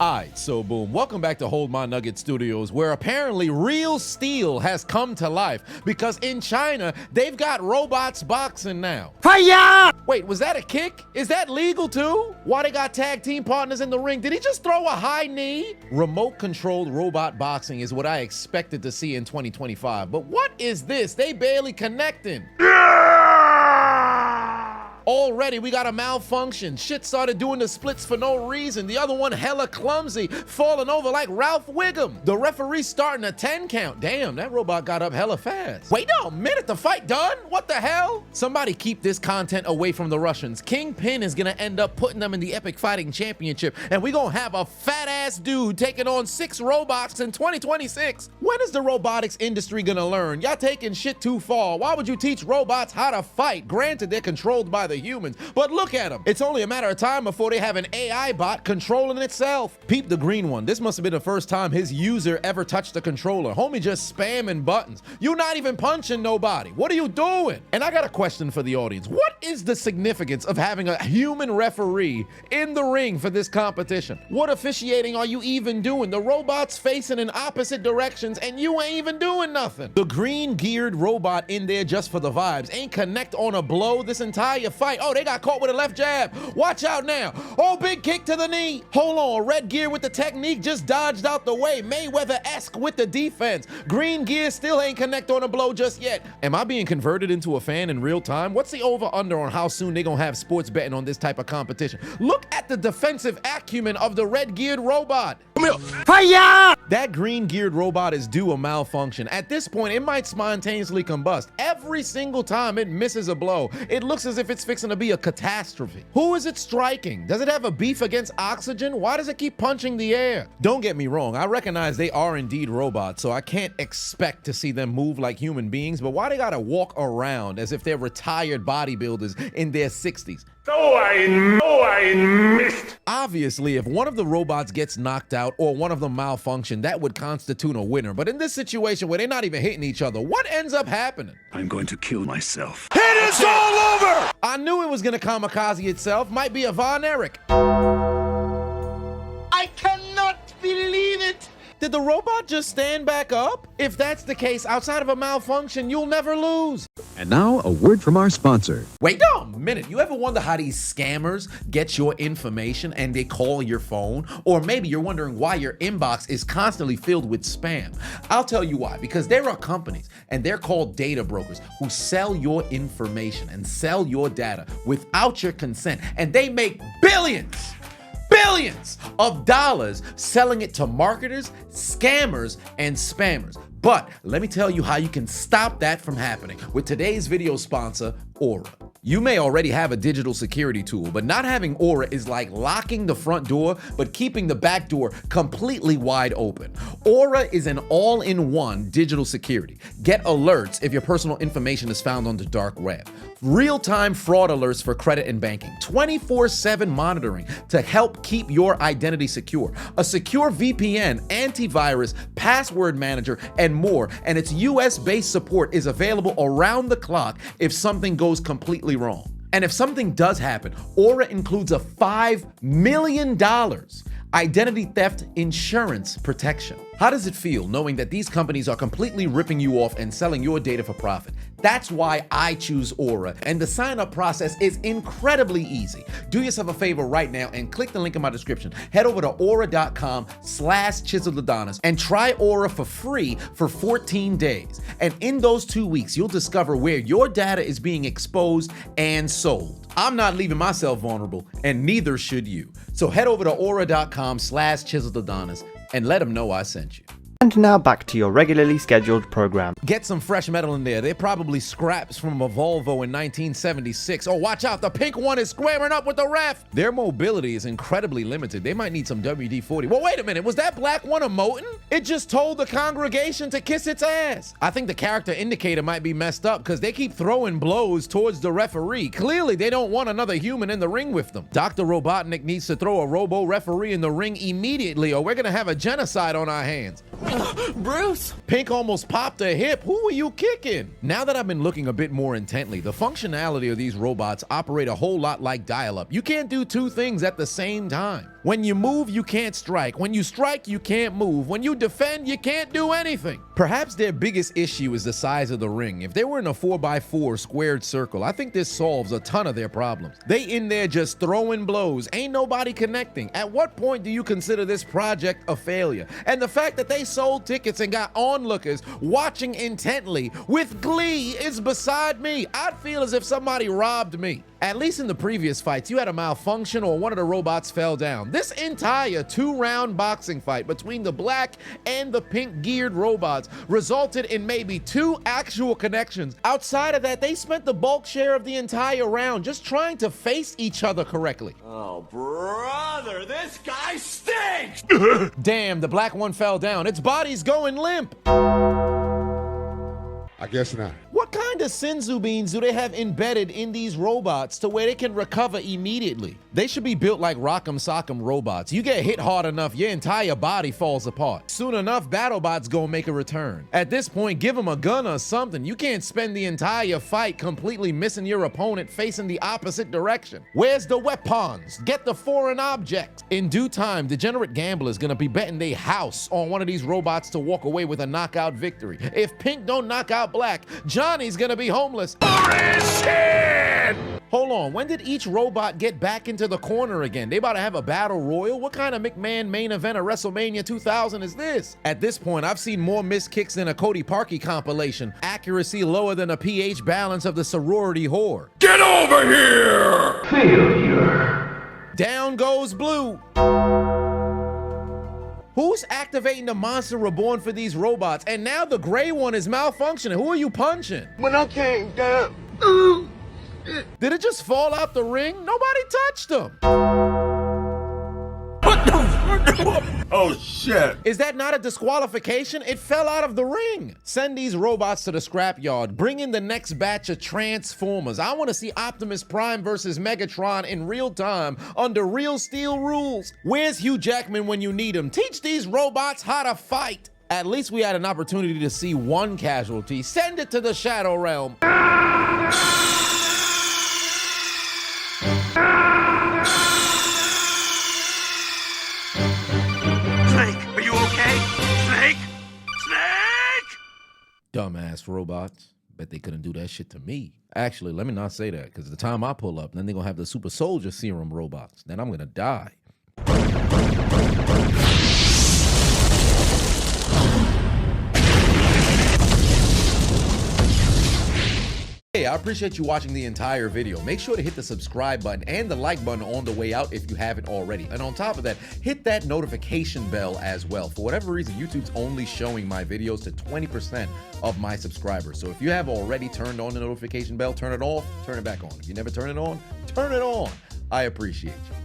Alright, so boom, welcome back to Hold My Nugget Studios, where apparently real steel has come to life because in China, they've got robots boxing now. Hiya! Wait, was that a kick? Is that legal too? Why they got tag team partners in the ring? Did he just throw a high knee? Remote controlled robot boxing is what I expected to see in 2025, but what is this? They barely connecting. Already, we got a malfunction. Shit started doing the splits for no reason. The other one hella clumsy, falling over like Ralph Wiggum. The referee's starting a 10 count. Damn, that robot got up hella fast. Wait a minute, the fight done? What the hell? Somebody keep this content away from the Russians. Kingpin is gonna end up putting them in the Epic Fighting Championship, and we gonna have a fat-ass dude taking on 6 robots in 2026. When is the robotics industry gonna learn? Y'all taking shit too far. Why would you teach robots how to fight? Granted, they're controlled by the humans, but look at them. It's only a matter of time before they have an AI bot controlling itself. Peep the green one. This must have been the first time his user ever touched the controller. Homie just spamming buttons. You're not even punching nobody. What are you doing? And I got a question for the audience. What is the significance of having a human referee in the ring for this competition? What officiating are you even doing? The robot's facing in opposite directions and you ain't even doing nothing. The green geared robot in there just for the vibes ain't connect on a blow this entire fight. Oh, they got caught with a left jab. Watch out now. Oh, big kick to the knee. Hold on. Red gear with the technique just dodged out the way. Mayweather-esque with the defense. Green gear still ain't connect on a blow just yet. Am I being converted into a fan in real time? What's the over-under on how soon they gonna have sports betting on this type of competition? Look at the defensive acumen of the red-geared robot. Come here. Hiya! That green-geared robot is due a malfunction. At this point, it might spontaneously combust. Every single time it misses a blow, it looks as if it's fixing to be a catastrophe. Who is it striking? Does it have a beef against oxygen? Why does it keep punching the air? Don't get me wrong, I recognize they are indeed robots, so I can't expect to see them move like human beings, but why they gotta walk around as if they're retired bodybuilders in their 60s? I missed. Obviously, if one of the robots gets knocked out or one of them malfunction, that would constitute a winner. But in this situation where they're not even hitting each other, what ends up happening? I'm going to kill myself. It is all over! I knew it was gonna kamikaze itself. Might be a Von Erich. I cannot believe it! Did the robot just stand back up? If that's the case, outside of a malfunction, you'll never lose. And now, a word from our sponsor. Wait a minute. You ever wonder how these scammers get your information and they call your phone? Or maybe you're wondering why your inbox is constantly filled with spam. I'll tell you why. Because there are companies, and they're called data brokers, who sell your information and sell your data without your consent. And they make billions of dollars selling it to marketers, scammers, and spammers. But let me tell you how you can stop that from happening with today's video sponsor, Aura. You may already have a digital security tool, but not having Aura is like locking the front door, but keeping the back door completely wide open. Aura is an all-in-one digital security. Get alerts if your personal information is found on the dark web. Real-time fraud alerts for credit and banking. 24/7 monitoring to help keep your identity secure. A secure VPN, antivirus, password manager, and more. And its US-based support is available around the clock if something goes completely wrong. And if something does happen, Aura includes a $5 million identity theft insurance protection. How does it feel knowing that these companies are completely ripping you off and selling your data for profit? That's why I choose Aura, and the sign-up process is incredibly easy. Do yourself a favor right now and click the link in my description. Head over to aura.com/Chiseled Adonis and try Aura for free for 14 days. And in those 2 weeks, you'll discover where your data is being exposed and sold. I'm not leaving myself vulnerable, and neither should you. So head over to aura.com/Chiseled Adonis and let them know I sent you. And now back to your regularly scheduled program. Get some fresh metal in there. They're probably scraps from a Volvo in 1976. Oh, watch out. The pink one is squaring up with the ref. Their mobility is incredibly limited. They might need some WD-40. Well, wait a minute. Was that black one emoting? It just told the congregation to kiss its ass. I think the character indicator might be messed up because they keep throwing blows towards the referee. Clearly, they don't want another human in the ring with them. Dr. Robotnik needs to throw a robo referee in the ring immediately or we're going to have a genocide on our hands. Bruce! Pink almost popped a hip. Who were you kicking? Now that I've been looking a bit more intently, the functionality of these robots operate a whole lot like dial-up. You can't do two things at the same time. When you move, you can't strike. When you strike, you can't move. When you defend, you can't do anything. Perhaps their biggest issue is the size of the ring. If they were in a 4x4 squared circle, I think this solves a ton of their problems. They in there just throwing blows. Ain't nobody connecting. At what point do you consider this project a failure? And the fact that they sold tickets and got onlookers watching intently with glee is beside me. I'd feel as if somebody robbed me. At least in the previous fights, you had a malfunction or one of the robots fell down. This entire 2-round boxing fight between the black and the pink geared robots resulted in maybe 2 actual connections. Outside of that, they spent the bulk share of the entire round just trying to face each other correctly. Oh, brother, this guy stinks! Damn, the black one fell down. Its body's going limp. I guess not. What kind of senzu beans do they have embedded in these robots to where they can recover immediately? They should be built like Rock'em Sock'em robots. You get hit hard enough, your entire body falls apart. Soon enough, BattleBot's gonna make a return. At this point, give them a gun or something. You can't spend the entire fight completely missing your opponent facing the opposite direction. Where's the weapons? Get the foreign objects. In due time, Degenerate Gambler is gonna be betting their house on one of these robots to walk away with a knockout victory. If Pink don't knock out Black, Johnny's gonna be homeless. Hold on, when did each robot get back into the corner again? They about to have a battle royal? What kind of McMahon main event of WrestleMania 2000 is this? At this point, I've seen more missed kicks than a Cody Parkey compilation. Accuracy lower than a pH balance of the sorority whore. Get over here! Failure. Down goes Blue. Who's activating the monster reborn for these robots? And now the gray one is malfunctioning. Who are you punching? When I came down... Did it just fall out the ring? Nobody touched them. What the... Oh, shit. Is that not a disqualification? It fell out of the ring. Send these robots to the scrapyard. Bring in the next batch of Transformers. I want to see Optimus Prime versus Megatron in real time under real steel rules. Where's Hugh Jackman when you need him? Teach these robots how to fight. At least we had an opportunity to see one casualty. Send it to the Shadow Realm. Dumbass robots. Bet they couldn't do that shit to me. Actually, let me not say that, because the time I pull up, then they're gonna have the super soldier serum robots. Then I'm gonna die. Hey, I appreciate you watching the entire video. Make sure to hit the subscribe button and the like button on the way out if you haven't already. And on top of that, hit that notification bell as well. For whatever reason, YouTube's only showing my videos to 20% of my subscribers. So if you have already turned on the notification bell, turn it off, turn it back on. If you never turn it on, turn it on. I appreciate you.